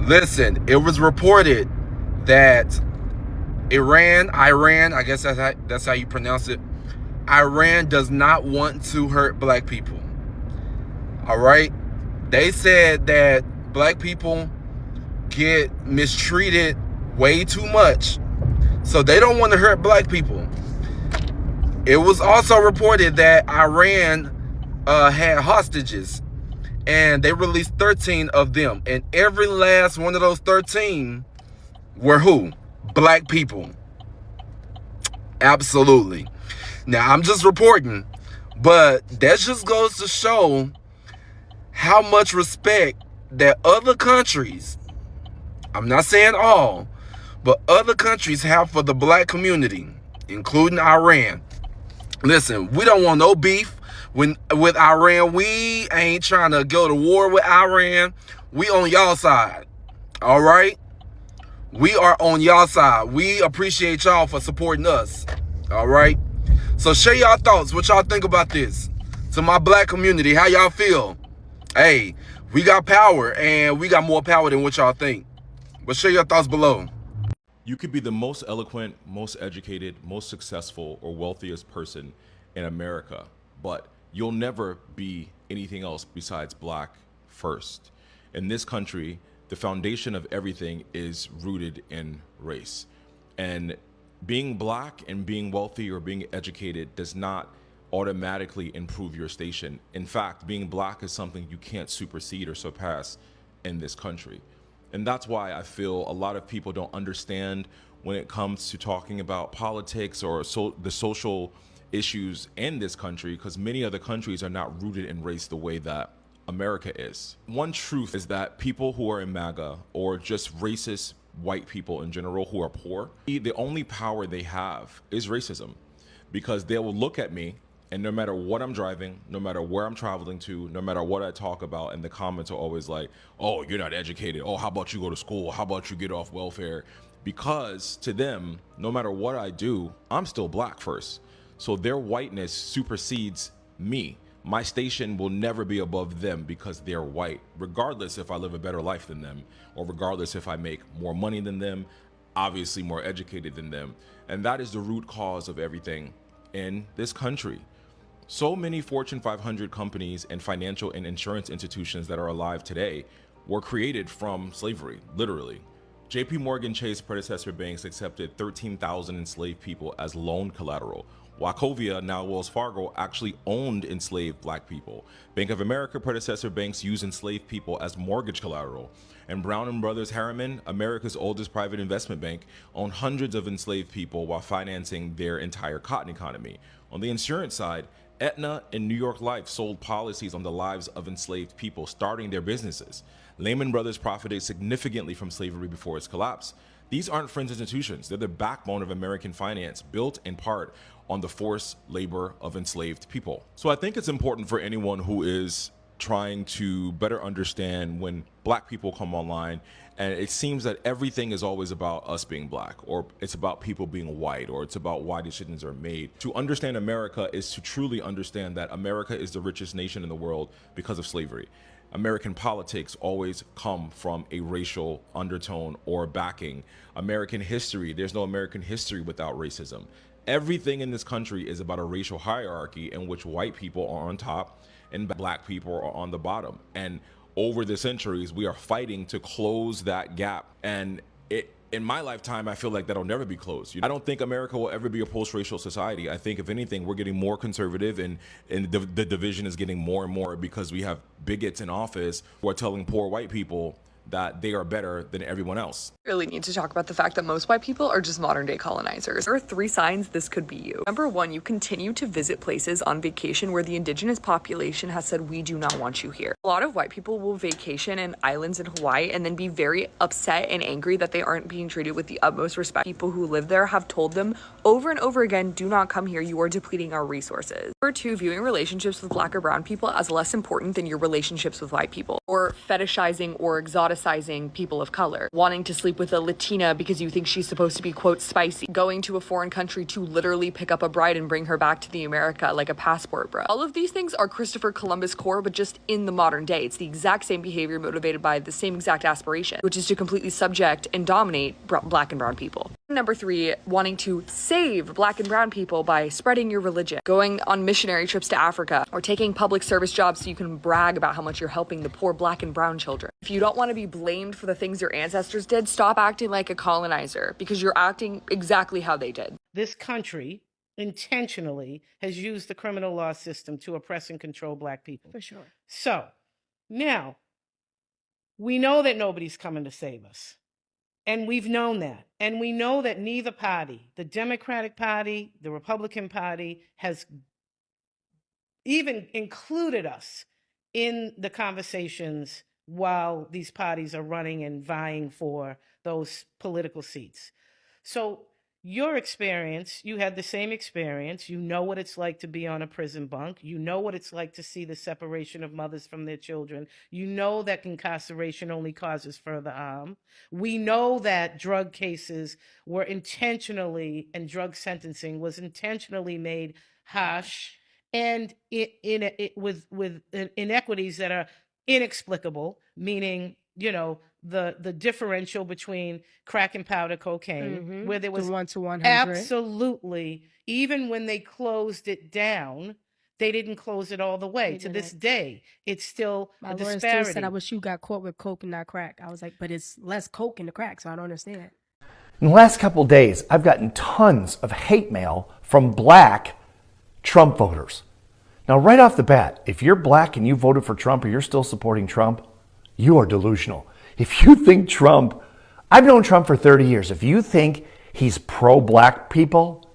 Listen, it was reported that Iran, I guess that's how you pronounce it. Iran does not want to hurt black people. All right? They said that black people get mistreated way too much, so they don't want to hurt black people. It was also reported that Iran had hostages, and they released 13 of them, and every last one of those 13 were who? Black people. Absolutely. Now, I'm just reporting, but that just goes to show how much respect that other countries, I'm not saying all, but other countries have for the black community, including Iran. Listen, we don't want no beef with Iran. We ain't trying to go to war with Iran. We on y'all side. All right? We are on y'all side. We appreciate y'all for supporting us. All right? So share y'all thoughts. What y'all think about this? To my black community, how y'all feel? Hey, we got power, and we got more power than what y'all think. But share your thoughts below. You could be the most eloquent, most educated, most successful, or wealthiest person in America, but you'll never be anything else besides black first. In this country, the foundation of everything is rooted in race. And being black and being wealthy or being educated does not automatically improve your station. In fact, being black is something you can't supersede or surpass in this country. And that's why I feel a lot of people don't understand when it comes to talking about politics or the social issues in this country, because many other countries are not rooted in race the way that America is. One truth is that people who are in MAGA or just racist white people in general who are poor, the only power they have is racism, because they will look at me and no matter what I'm driving, no matter where I'm traveling to, no matter what I talk about, and the comments are always like, oh, you're not educated. Oh, how about you go to school? How about you get off welfare? Because to them, no matter what I do, I'm still black first. So their whiteness supersedes me. My station will never be above them because they're white, regardless if I live a better life than them, or regardless if I make more money than them, obviously more educated than them. And that is the root cause of everything in this country. So many Fortune 500 companies and financial and insurance institutions that are alive today were created from slavery, literally. JP Morgan Chase predecessor banks accepted 13,000 enslaved people as loan collateral. Wachovia, now Wells Fargo, actually owned enslaved black people. Bank of America predecessor banks used enslaved people as mortgage collateral. And Brown & Brothers Harriman, America's oldest private investment bank, owned hundreds of enslaved people while financing their entire cotton economy. On the insurance side, Aetna and New York Life sold policies on the lives of enslaved people, starting their businesses. Lehman Brothers profited significantly from slavery before its collapse. These aren't fringe institutions. They're the backbone of American finance, built in part on the forced labor of enslaved people. So I think it's important for anyone who is trying to better understand when black people come online, and it seems that everything is always about us being black, or it's about people being white, or it's about why decisions are made. To understand America is to truly understand that America is the richest nation in the world because of slavery. American politics always come from a racial undertone or backing. American history, there's no American history without racism. Everything in this country is about a racial hierarchy in which white people are on top and black people are on the bottom. And over the centuries, we are fighting to close that gap. And in my lifetime, I feel like that'll never be closed. I don't think America will ever be a post-racial society. I think if anything, we're getting more conservative, and the division is getting more and more because we have bigots in office who are telling poor white people that they are better than everyone else. Really need to talk about the fact that most white people are just modern day colonizers. There are 3 signs this could be you. Number 1, you continue to visit places on vacation where the indigenous population has said, we do not want you here. A lot of white people will vacation in islands in Hawaii and then be very upset and angry that they aren't being treated with the utmost respect. People who live there have told them over and over again, do not come here, you are depleting our resources. Number 2, viewing relationships with black or brown people as less important than your relationships with white people, or fetishizing or exoticizing fetishizing people of color, wanting to sleep with a Latina because you think she's supposed to be, quote, spicy, going to a foreign country to literally pick up a bride and bring her back to the America like a passport, bro. All of these things are Christopher Columbus core, but just in the modern day. It's the exact same behavior motivated by the same exact aspiration, which is to completely subject and dominate black and brown people. Number 3, wanting to save black and brown people by spreading your religion, going on missionary trips to Africa, or taking public service jobs so you can brag about how much you're helping the poor black and brown children. If you don't want to be blamed for the things your ancestors did, stop acting like a colonizer, because you're acting exactly how they did. This country intentionally has used the criminal law system to oppress and control black people. For sure. So now we know that nobody's coming to save us. And we've known that. And we know that neither party, the Democratic Party, the Republican Party, has even included us in the conversations while these parties are running and vying for those political seats. So your experience, you had the same experience. You know what it's like to be on a prison bunk. You know what it's like to see the separation of mothers from their children. You know that incarceration only causes further harm. We know that drug cases were intentionally, and drug sentencing was intentionally made harsh, and with inequities that are inexplicable, meaning, you know, the differential between crack and powder cocaine, where there was 1 to 100. absolutely, even when they closed it down, they didn't close it all the way. To this day, it's still My a lawyer disparity. still said, I wish you got caught with coke and not crack. I was like, but it's less coke in the crack, so I don't understand. In the last couple of days, I've gotten tons of hate mail from black Trump voters. Now, right off the bat, if you're black and you voted for Trump or you're still supporting Trump, you are delusional. If you think Trump, I've known Trump for 30 years. If you think he's pro-black people,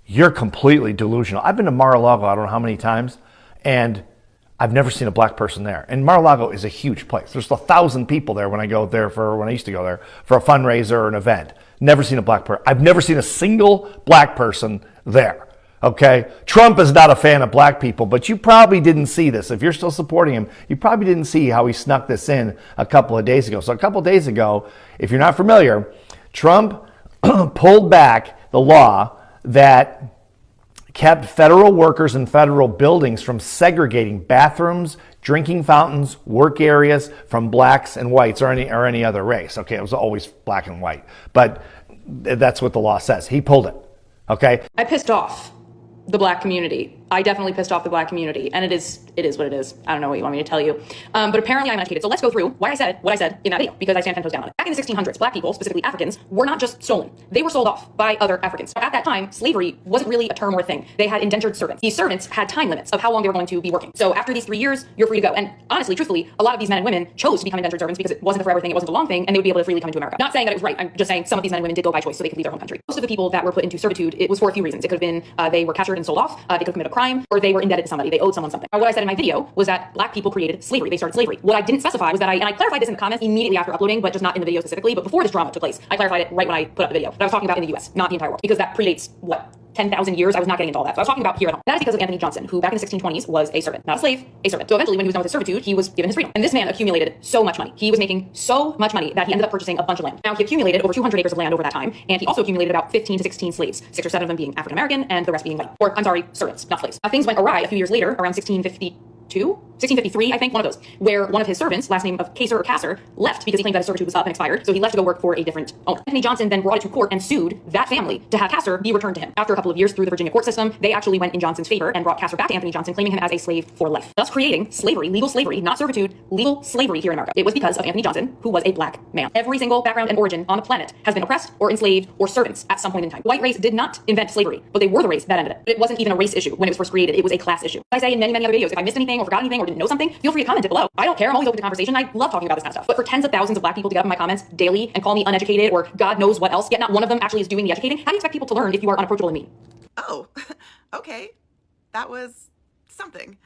you're completely delusional. I've been to Mar-a-Lago, I don't know how many times, and I've never seen a black person there. And Mar-a-Lago is a huge place. There's 1,000 people there when I used to go there for a fundraiser or an event. Never seen a black person. I've never seen a single black person there. Okay, Trump is not a fan of black people, but you probably didn't see this. If you're still supporting him, you probably didn't see how he snuck this in a couple of days ago. So a couple of days ago, if you're not familiar, Trump pulled back the law that kept federal workers in federal buildings from segregating bathrooms, drinking fountains, work areas from blacks and whites or any other race. Okay, it was always black and white, but that's what the law says. He pulled it. Okay. I pissed off the black community. I definitely pissed off the black community, and it is what it is. I don't know what you want me to tell you. But apparently I'm uneducated. So let's go through why I said what I said in that video, because I stand 10 toes down on it. Back in the 1600s, black people, specifically Africans, were not just stolen. They were sold off by other Africans. At that time, slavery wasn't really a term or a thing. They had indentured servants. These servants had time limits of how long they were going to be working. So after these 3 years, you're free to go. And honestly, truthfully, a lot of these men and women chose to become indentured servants because it wasn't the forever thing, it wasn't the long thing, and they would be able to freely come into America. Not saying that it was right. I'm just saying some of these men and women did go by choice so they could leave their home country. Most of the people that were put into servitude, it was for a few reasons. It could have been they were captured and sold off, they could have committed a crime, or they were indebted to somebody. They owed someone something. Now, what I said in my video was that black people created slavery. They started slavery. What I didn't specify was that and I clarified this in the comments immediately after uploading, but just not in the video specifically, but before this drama took place. I clarified it right when I put up the video. But I was talking about in the US, not the entire world, because that predates, 10,000 years. I was not getting into all that. So I was talking about here at home. That is because of Anthony Johnson, who back in the 1620s was a servant, not a slave, a servant. So eventually when he was done with his servitude, he was given his freedom. And this man accumulated so much money. He was making so much money that he ended up purchasing a bunch of land. Now he accumulated over 200 acres of land over that time, and he also accumulated about 15 to 16 slaves, 6 or 7 of them being African American and the rest being white. Or I'm sorry, servants, not slaves. Things went awry a few years later, around 1653, I think, one of those, where one of his servants, last name of Kaser or Kasser, left because he claimed that his servitude was up and expired, so he left to go work for a different owner. Anthony Johnson then brought it to court and sued that family to have Kasser be returned to him. After a couple of years through the Virginia court system, they actually went in Johnson's favor and brought Kasser back to Anthony Johnson, claiming him as a slave for life, thus creating slavery, legal slavery, not servitude, legal slavery here in America. It was because of Anthony Johnson, who was a black man. Every single background and origin on the planet has been oppressed or enslaved or servants at some point in time. White race did not invent slavery, but they were the race that ended it. It wasn't even a race issue when it was first created. It was a class issue. As I say in many, many other videos, if I missed anything or forgot anything or didn't know something, feel free to comment it below. I don't care. I'm always open to conversation. I love talking about this kind of stuff. But for tens of thousands of black people to get up in my comments daily and call me uneducated or God knows what else, yet not one of them actually is doing the educating, how do you expect people to learn if you are unapproachable and mean? Oh, okay. That was something.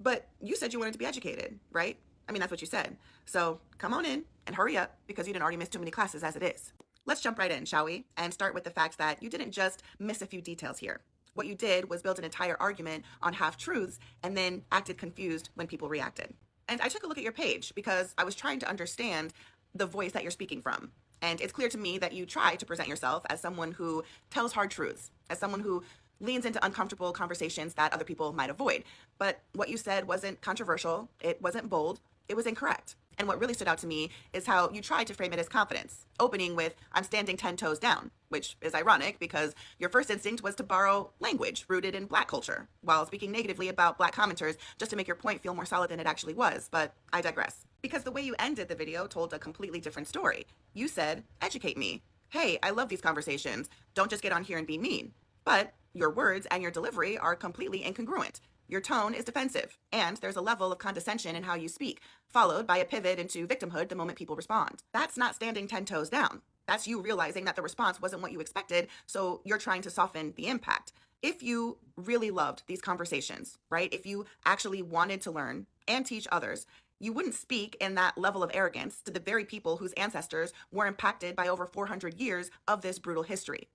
But you said you wanted to be educated, right? I mean, that's what you said. So come on in and hurry up because you didn't already miss too many classes as it is. Let's jump right in, shall we? And start with the fact that you didn't just miss a few details here. What you did was build an entire argument on half-truths and then acted confused when people reacted. And I took a look at your page because I was trying to understand the voice that you're speaking from. And it's clear to me that you try to present yourself as someone who tells hard truths, as someone who leans into uncomfortable conversations that other people might avoid. But what you said wasn't controversial, it wasn't bold, it was incorrect. And what really stood out to me is how you tried to frame it as confidence, opening with, "I'm standing 10 toes down," which is ironic because your first instinct was to borrow language rooted in Black culture, while speaking negatively about Black commenters just to make your point feel more solid than it actually was. But I digress. Because the way you ended the video told a completely different story. You said, "Educate me. Hey, I love these conversations. Don't just get on here and be mean." But your words and your delivery are completely incongruent. Your tone is defensive, and there's a level of condescension in how you speak, followed by a pivot into victimhood the moment people respond. That's not standing 10 toes down. That's you realizing that the response wasn't what you expected, so you're trying to soften the impact. If you really loved these conversations, right? If you actually wanted to learn and teach others, you wouldn't speak in that level of arrogance to the very people whose ancestors were impacted by over 400 years of this brutal history.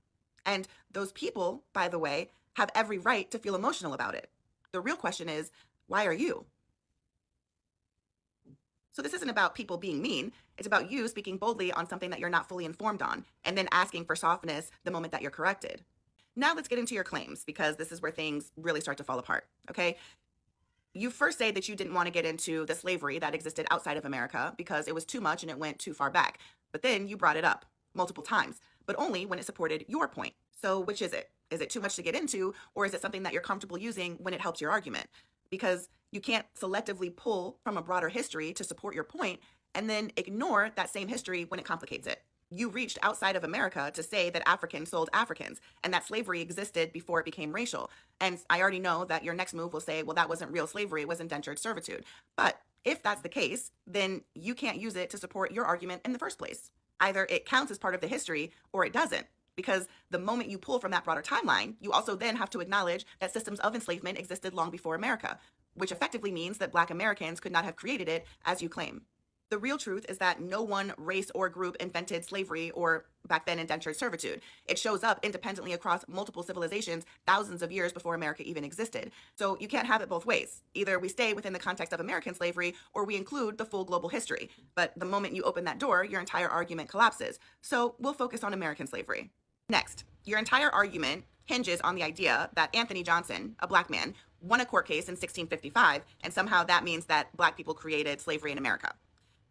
And those people, by the way, have every right to feel emotional about it. The real question is, why are you? So this isn't about people being mean. It's about you speaking boldly on something that you're not fully informed on, and then asking for softness the moment that you're corrected. Now let's get into your claims, because this is where things really start to fall apart, okay? You first say that you didn't want to get into the slavery that existed outside of America because it was too much and it went too far back. But then you brought it up multiple times, but only when it supported your point. So which is it? Is it too much to get into, or is it something that you're comfortable using when it helps your argument? Because you can't selectively pull from a broader history to support your point and then ignore that same history when it complicates it. You reached outside of America to say that Africans sold Africans and that slavery existed before it became racial. And I already know that your next move will say, well, that wasn't real slavery, it was indentured servitude. But if that's the case, then you can't use it to support your argument in the first place. Either it counts as part of the history or it doesn't. Because the moment you pull from that broader timeline, you also then have to acknowledge that systems of enslavement existed long before America, which effectively means that Black Americans could not have created it as you claim. The real truth is that no one race or group invented slavery or back then indentured servitude. It shows up independently across multiple civilizations thousands of years before America even existed. So you can't have it both ways. Either we stay within the context of American slavery or we include the full global history. But the moment you open that door, your entire argument collapses. So we'll focus on American slavery. Next, your entire argument hinges on the idea that Anthony Johnson, a Black man, won a court case in 1655, and somehow that means that Black people created slavery in America.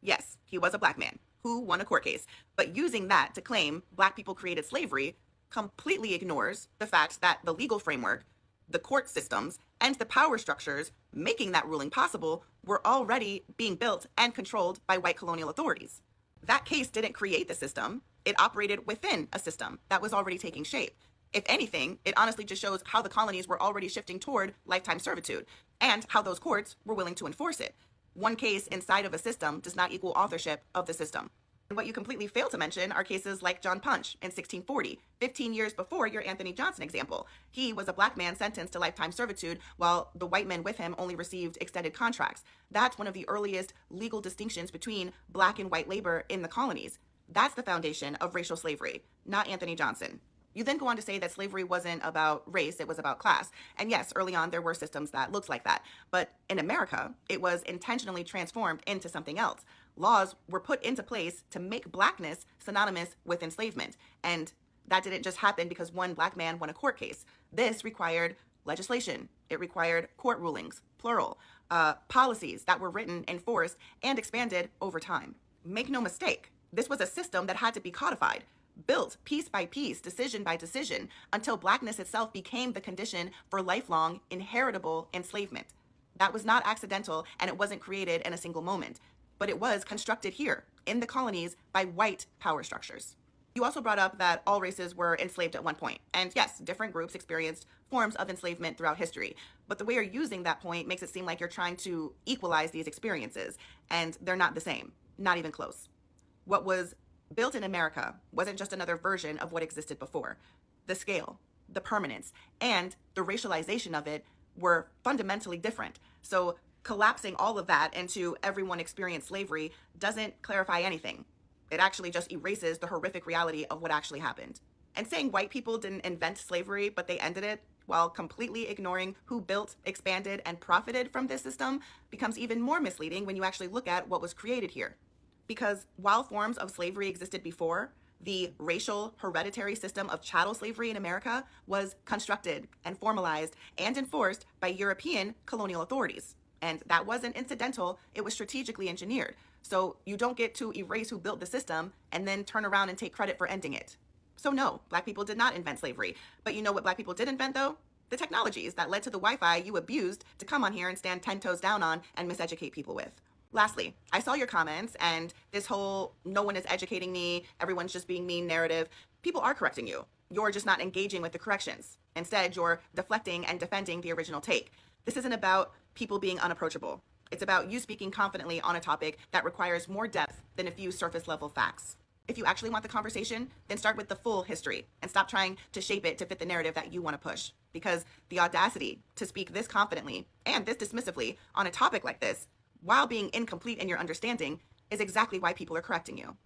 Yes, he was a Black man who won a court case, but using that to claim Black people created slavery completely ignores the fact that the legal framework, the court systems, and the power structures making that ruling possible were already being built and controlled by white colonial authorities. That case didn't create the system. It operated within a system that was already taking shape. If anything, it honestly just shows how the colonies were already shifting toward lifetime servitude and how those courts were willing to enforce it. One case inside of a system does not equal authorship of the system. And what you completely fail to mention are cases like John Punch in 1640, 15 years before your Anthony Johnson example. He was a Black man sentenced to lifetime servitude while the white men with him only received extended contracts. That's one of the earliest legal distinctions between Black and white labor in the colonies. That's the foundation of racial slavery, not Anthony Johnson. You then go on to say that slavery wasn't about race, it was about class. And yes, early on there were systems that looked like that. But in America, it was intentionally transformed into something else. Laws were put into place to make Blackness synonymous with enslavement. And that didn't just happen because one Black man won a court case. This required legislation. It required court rulings, plural, policies that were written, enforced, and expanded over time. Make no mistake, this was a system that had to be codified, built piece by piece, decision by decision, until Blackness itself became the condition for lifelong, inheritable enslavement. That was not accidental, and it wasn't created in a single moment, but it was constructed here, in the colonies, by white power structures. You also brought up that all races were enslaved at one point, and yes, different groups experienced forms of enslavement throughout history, but the way you're using that point makes it seem like you're trying to equalize these experiences, and they're not the same, not even close. What was built in America wasn't just another version of what existed before. The scale, the permanence, and the racialization of it were fundamentally different. So collapsing all of that into everyone experienced slavery doesn't clarify anything. It actually just erases the horrific reality of what actually happened. And saying white people didn't invent slavery, but they ended it, while completely ignoring who built, expanded, and profited from this system becomes even more misleading when you actually look at what was created here. Because while forms of slavery existed before, the racial hereditary system of chattel slavery in America was constructed and formalized and enforced by European colonial authorities. And that wasn't incidental, it was strategically engineered. So you don't get to erase who built the system and then turn around and take credit for ending it. So no, Black people did not invent slavery. But you know what Black people did invent though? The technologies that led to the Wi-Fi you abused to come on here and stand 10 toes down on and miseducate people with. Lastly, I saw your comments and this whole no one is educating me, everyone's just being mean narrative. People are correcting you. You're just not engaging with the corrections. Instead, you're deflecting and defending the original take. This isn't about people being unapproachable. It's about you speaking confidently on a topic that requires more depth than a few surface level facts. If you actually want the conversation, then start with the full history and stop trying to shape it to fit the narrative that you want to push. Because the audacity to speak this confidently and this dismissively on a topic like this, while being incomplete in your understanding, is exactly why people are correcting you.